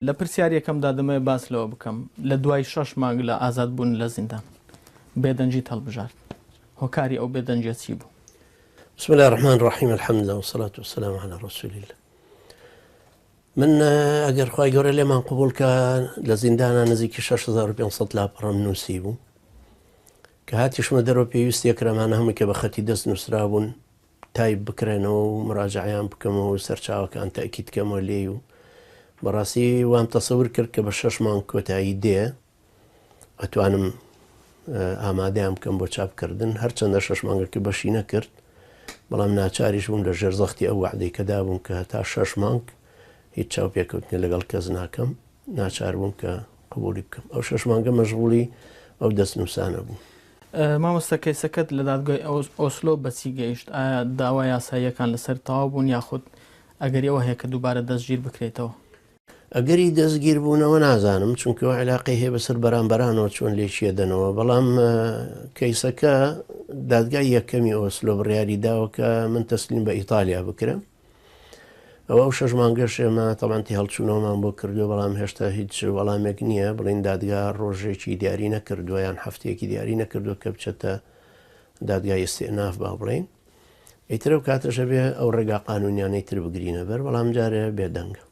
لە پرسیارەکەمدا دەمەوێت باس لەوە بکەم لە دوای 6 مانگ لە ئازادبوون لە زیندان بێدەنجیت هەڵبژارد هۆکاری ئەو بێدەنجیە چی بوو؟ بسم الله الرحمن الرحيم الحمد لله والصلاة والسلام على رسول الله. من ئەگەر خوای گەورە لێمان قبول کە لە زیندانە نزیکی 6500 لاپەڕەم نووسی بوو کە هاتیشمە دەرەوە پێویستی ئەکرامانە هەمووی کە بە خەتی دەست نووسرا بوون تایپ بکرێنەوە و مراجعیان بکەمەوە و سەرچاوەکان تاکید کەمەوە لێ و بەڕاستی وام تەسەور کرد کە بە 6 مانگ کۆتایی دێ ئەتوانم ئامادەیان بکەم بۆ چاپکردن هەرچەندە 6 مانگەکە بەشی نەکرد بەڵام ناچاریش بووم لە ژێرزەختی ئەو وعدەی کەدا بووم کە تا 6 مانگ هیچ چاوپێکەوتنی لەگەڵ کەس ناکەم ناچار بووم کە قبولی بکەم ئەو 6 مانگە مەشغوڵی ئەو دەستنووسانە بوو. مامۆستا کەیسەکەت لە دادگای ئۆسلۆ بەچی گەیشت ئایا داوای یاساییەکان لەسەر تەواو بوون یاخود ئەگەر ئەوە هەیە کە دووبارە دەستگیر بکرێتەوە؟ ئەگەری دەستگیر بوونەوە نازانم چونکە علاقی هەیە بەسەر بەرامبەرانەوە چۆن لێچیە دەنەوە بەڵام کەیسەکە دادگای یەکەمی ئۆسلۆ بڕیاری داوە کە من تەسلیم بە ئیتالیا بکرم ئەو 6 مانگەش ئێمە تەڵانتی هەڵچوونەوەمان بۆ کردو بەڵام هێشتا هیچ وەڵامێک نییە بڵین دادگا ڕۆژێکی دیاری نەکردووە یان هەفتەیەکی دیاری نەکردو کە بچێتە دادگای ئیستئیناف با بڵین ئیترە و کاتەشە بێ ئەو ڕێگا قانونیانەی تر بگرینە بەر بەڵام جارێ بێدەنگە.